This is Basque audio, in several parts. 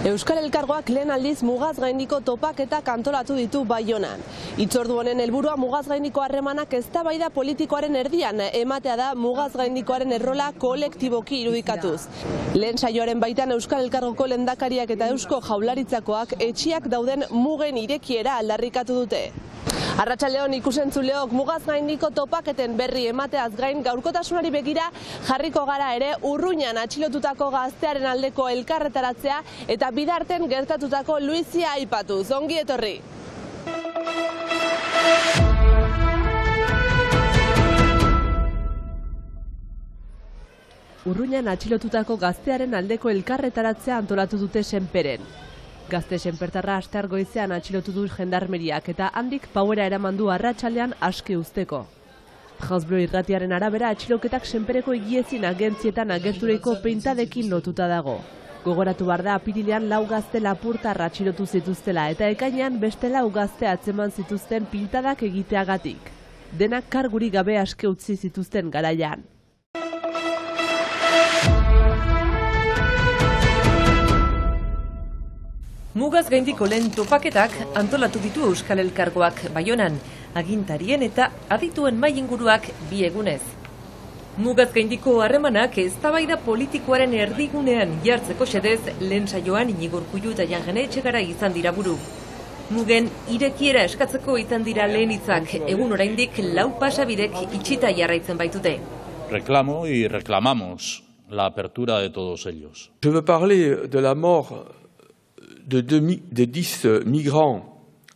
Euskal Elkargoak lehen aldiz mugaz gaindiko topaketak antolatu ditu Baionan. Hitzordu honen helburua mugaz gaindiko harremanak eztabaida politikoaren erdian ematea da mugaz gaindikoaren errola kolektiboki irudikatuz. Lehen saioaren baitan Euskal Elkargoko lehendakariak eta Eusko Jaurlaritzakoak etxiak dauden mugen irekiera aldarrikatu dute. Arratsaldeon ikusentzuleok mugaz gaindiko topaketen berri emateaz gain gaurkotasunari begira jarriko gara ere Urruñan atxilotutako gaztearen aldeko elkarretaratzea eta bidarten gertatutako luizia aipatuz. Ongi etorri! Urruñan atxilotutako gaztearen aldeko elkarretaratzea antolatu dute Senperen. Gazte senpertarra astear goizean atxilotu du jendarmeriak eta handik pauera eraman du arratsaldean aske uzteko. Jauzbro irratiaren arabera atxiloketak Senpereko higiezin agentzietan agerturiko peintadekin lotuta dago. Gogoratu behar da apirilean 4 gazte lapurtarra atxilotu zituztela eta ekainean beste 4 gazte atzeman zituzten pintadak egiteagatik. Denak kargurik gabe aske utzi zituzten garaian. Mugaz gaindiko lehen topaketak antolatu ditu Euskal Elkargoak Baionan, agintarien eta adituen mahai inguruak bi egunez. Mugaz gaindiko harremanak eztabaida politikoaren erdigunean jartzeko xedez lehen saioan Inigo Urkullu eta Jan Etxegara izan dira buru. Mugen irekiera eskatzeko izan dira lehen hitzak, egun oraindik 4 pasabidek itxita jarraitzen baitute. Reclamo y reclamamos la apertura de todos ellos. Je veux parler de la mort de 10 migrants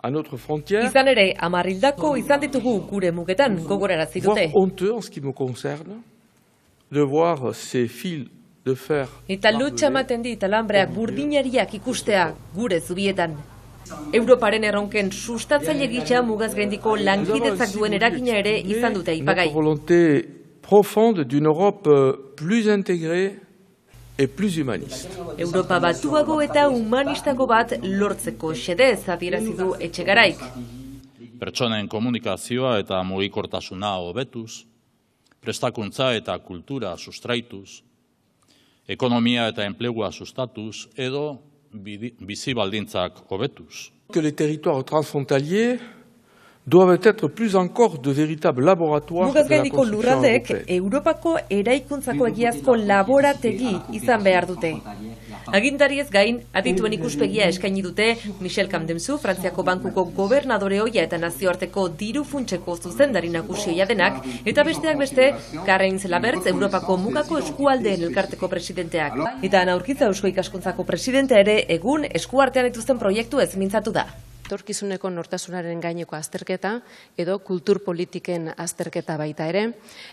à notre frontière. Izan ere, 10 hildako izan ditugu gure mugetan gogorarazi dute. Honteux en ce qui me concerne de voir ces fils de fer. Eta lotxa ematen dit alambreak burdinariak ikustea gure zubietan. Europaren erronken sustatzaile gisa mugaz gaindiko lankidetzak duen eragina ere izan dute aipagai. Notre volonté profonde d'une Europe plus intégrée et plus humaniste. Europa batuago eta humanistako bat lortzeko xedez adierazi du Etxegaraik. Pertsonen komunikazioa eta mugikortasuna hobetuz, prestakuntza eta kultura sustraituz, ekonomia eta enplegua sustatuz edo bizi baldintzak hobetuz. Que les territoires transfrontaliers doivent être plus encore de véritables laboratoires de la construction européenne. Europako eraikuntzako egiazko laborategi izan behar dute. Agintariez gain, adituen ikuspegia eskaini dute Michel Camdemzu, Frantziako bankuko gobernadore ohia eta nazioarteko diru funtseko zuzendari nagusia denak, eta besteak beste, Karl-Heinz Lamberts, Europako mugako eskualdeen elkarteko presidenteak. Eta Aurkiza Eusko Ikaskuntzako presidentea ere egun eskuartean dituzten proiektu ez mintzatu da. Etorkizuneko nortasunaren gaineko azterketa edo kultur politiken azterketa baita ere,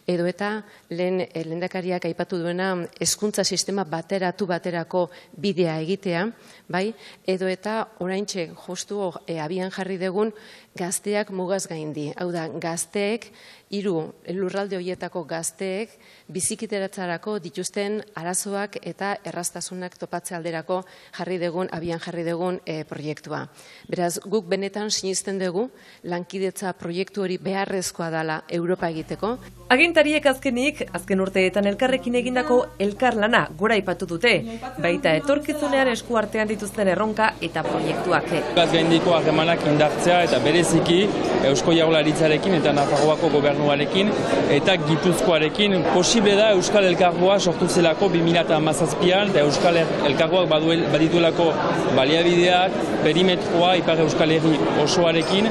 edo eta lehendakariak aipatu duena hezkuntza sistema baterako bidea egitea, bai, edo eta oraintxe justu abian jarri dugun gazteak mugaz gaindi. Hau da, gazteek, 3 lurralde horietako gazteek bizikiteratzarako dituzten arazoak eta erraztasunak topatze alderako abian jarri dugun proiektua. Beraz, guk benetan sinisten dugu lankidetza proiektu hori beharrezkoa dela Europa egiteko. Agintariek azken urteetan elkarrekin egindako elkarlana gora aipatu dute, baita etorkizunean eskuartean dituzten erronka eta proiektuak. Mugaz gaindiko harremanak indartzea eta bereziki Eusko Jaurlaritzarekin eta Nafarroako gobernuarekin eta Gipuzkoarekin posible da Euskal Elkargoa sortu zelako 2017an eta Euskal Elkargoak badituelako baliabideak, perimetroa Ipar Euskal Herri osoarekin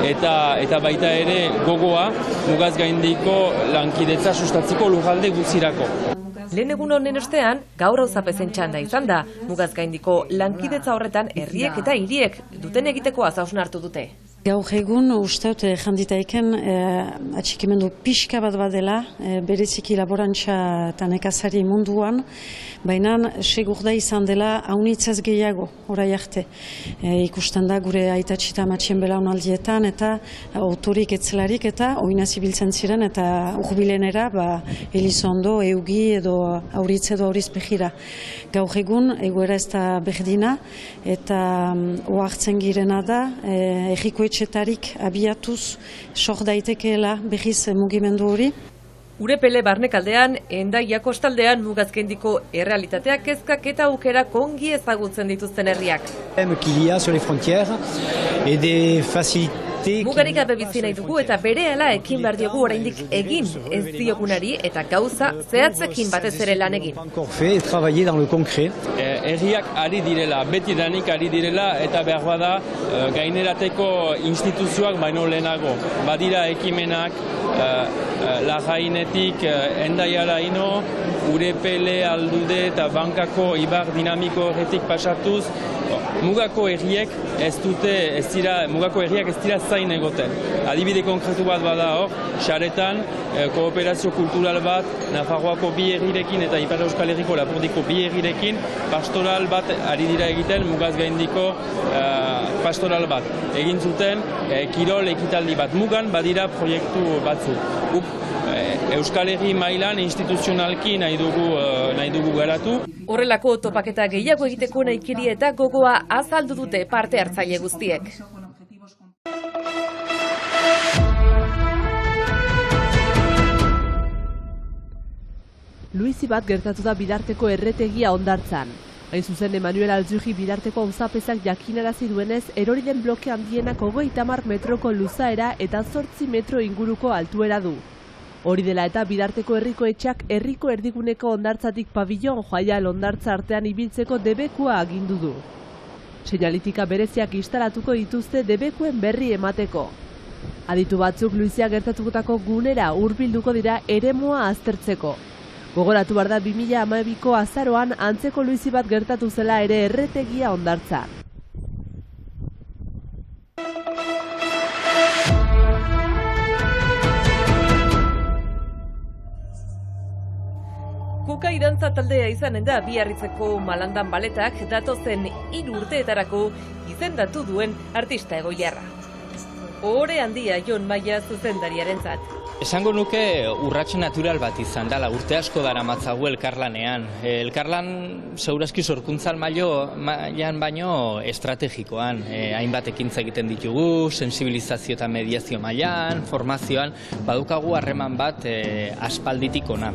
eta baita ere gogoa mugaz gaindiko lankidetza sustatzeko lurralde guztirako. Lehen egun honen ostean, gaur auzapezen txanda izan da, mugaz gaindiko lankidetza horretan herriek eta hiriek duten egiteko hausnartu dute. Gaur egun usteut janditaiken atxikimendu pixka bat badela, bereziki laborantza eta nekazari munduan, baina segur da izan dela haunitzaz gehiago, orai arte. Ikusten da gure aitatxi eta amatxien belaunaldietan eta autorik etzelarik eta oinaz ibiltzen ziren eta urbilenera Elizondo, Eugi edo Auritz edo Aurizpejira. Gaur egun egoera ez da berdina eta ohartzen girena da erriko etxetarik abiatuz sor daitekeela berriz mugimendu hori. Urepele barnekaldean, Hendaia kostaldean Mugazgaindiko errealitateak kezkak eta aukera kongi ezagutzen dituzten herriak. Mugarik gabe bizi nahi dugu eta berehala ekin behar diogu oraindik egin ez diogunari eta gauza zehatzekin batez ere lan egin. Herriak ari direla, beti danik ari direla eta behar bada gainerateko instituzioak baino lehenago. Badira ekimenak Larrainetik Hendaiara ino, Urepele, Aldude eta Bankako ibar dinamiko horretik pasatuz, Mugako herriak ez dira zain egoten. Adibide konkretu bat bada hor, Xaretan, kooperazio kultural bat, Nafarroako bi herrirekin eta Ipar Euskal Herriko Lapurdiko bi herrirekin, pastoral bat ari dira egiten, Mugazgaindiko pastoral bat. Egin zuten, kirol ekitaldi bat Mugan, badira proiektu batzuk. Euskal Herri mailan instituzionalki nahi dugu garatu. Horrelako topaketa gehiago egiteko nahikiri eta gogoa azaldu dute parte hartzaile guztiek. Luizi bat gertatu da Bidarteko erretegia Hondartzan. Hain zuzen Emanuel Alzugi Bidarteko auzapezak jakinarazi duenez, erori den bloke handienak 30 metroko luzaera eta 8 metro inguruko altuera du. Hori dela eta Bidarteko herriko etxak herriko erdiguneko hondartzatik pabillon Joaial hondartza artean ibiltzeko debekua agindu du. Seinalitika bereziak instalatuko dituzte debekuen berri emateko. Aditu batzuk Luizia gertatutako gunera hurbilduko dira eremua aztertzeko. Gogoratu behar da 2012ko azaroan antzeko luizi bat gertatu zela ere erretegia Hondartzan. Kukai dantza taldea izanen da Biarritzeko Malandan Baletak datozen 3 urteetarako izendatu duen artista egoiliarra. Ohore handia Jon Maia zuzendariarentzat. Esango nuke urrats natural bat izan dela, urte asko daramatzagu elkarlanean. Elkarlan segurazki sorkuntzal mailan baino estrategikoan. Hainbat ekintza egiten ditugu, sensibilizazio eta mediazio mailan, formazioan, badukagu harreman bat aspalditik ona.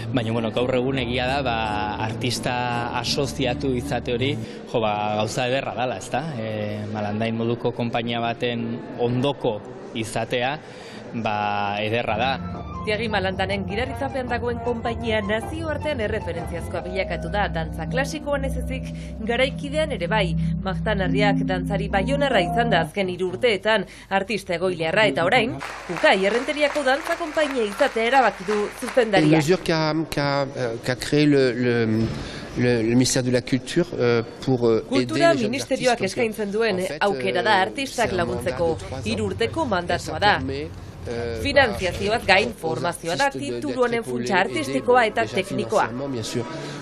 Baina, gaur egun egia da, artista asoziatu izate hori, gauza ederra dela, ezta? Malandain moduko konpainia baten ondoko izatea, ederra da. Tiagi Malandanen gidaritzapean dagoen konpainia nazioartean erreferentziazkoa bilakatu da dantza klasikoan ez ezik garaikidean ere bai. Magtanarriak dantzari baionarra izan da azken 3 urteetan artista egoiliarra eta orain, Kukai Errenteriako dantza konpainia izatea erabaki du zuzendariak. La mesure qu'a créé le ministère de la Culture pour Kultura ministerioak eskaintzen duen aukera da artistak laguntzeko 3 urteko mandatua da. Finanziazioaz gain formazioa da titulu honen funtsa artistikoa eta teknikoa.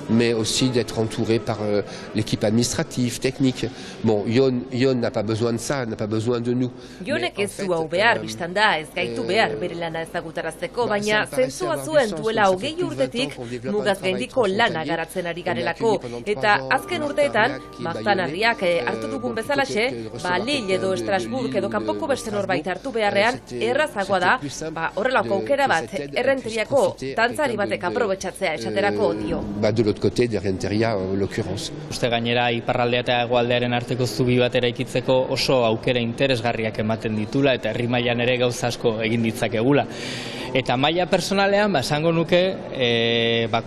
Mais aussi d'être entouré par l'équipe administrative, technique. Bon, Jon n'a pas besoin de ça, n'a pas besoin de nous. Jonek ez du hau behar, bistan da, ez gaitu behar bere lana ezagutarazteko, baina zentzua zuen duela 20 urtetik Mugazgaindiko lana garatzen ari garelako. Eta azken urteetan, Magtanarriak hartu dugun bezalaxe, Lille edo Estrasburg edo kanpoko beste norbait hartu beharrean, errazagoa da, horrelako aukera bat, Errenteriako dantzari batek aprobetxatzea esaterako dio. Côté de Errenteria, en l'occurrence. Uste gainera iparraldea eta hegoaldearen arteko zubi bat eraikitzeko oso aukera interesgarriak ematen ditula eta herri mailan ere gauza asko egin ditzakegula. Eta maila personalean, esango nuke,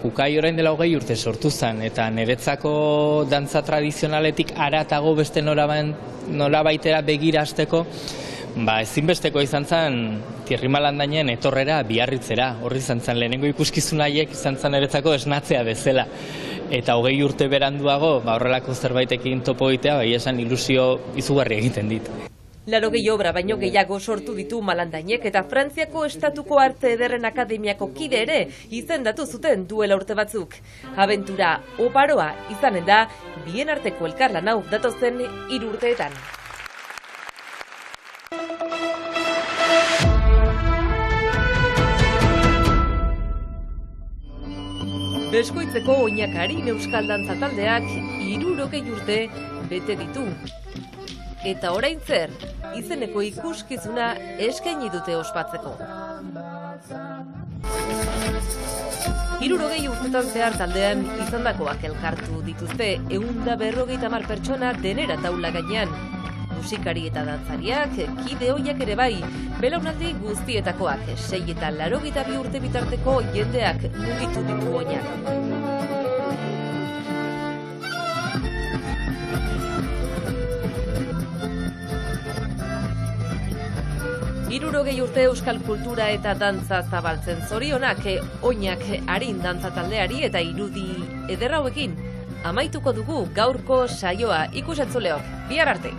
Kukai orain dela 20 urte sortu zen, eta niretzako dantza tradizionaletik haratago beste norabaitera begirasteko, ezinbesteko izan zen Tiagi Malandainen etorrera Biarritzera. Horri izan zen lehenengo ikuskizun haiek izan zen niretzako esnatzea bezala. Eta 20 urte beranduago, horrelako zerbaitekin topo egitea, esan ilusio izugarri egiten dit. 80 obra baino gehiago sortu ditu Malandainek eta Frantziako Estatuko Arte Ederren Akademiako kide ere izendatu zuten duela urte batzuk. Abentura oparoa izanen da bien arteko elkarlan hau datozen 3 urteetan. Beskoitzeko Oinakarin euskal dantza taldeak 60 urte bete ditu. Eta orain zer, izeneko ikuskizuna eskaini dute ospatzeko. Hirurogei urtetan zehar taldean izandakoak elkartu dituzte 150 pertsona denera taula gainean. Musikari eta dantzariak, kide hoiak ere bai, belaunaldi guztietakoak, 6 eta 82 urte bitarteko jendeak mugitu ditu oinak. Hirurogei urte euskal kultura eta dantza zabaltzen zorionak, oinak arin dantza taldeari eta irudi eder hauekin amaituko dugu gaurko saioa. Ikus entzuleok, bihar arte!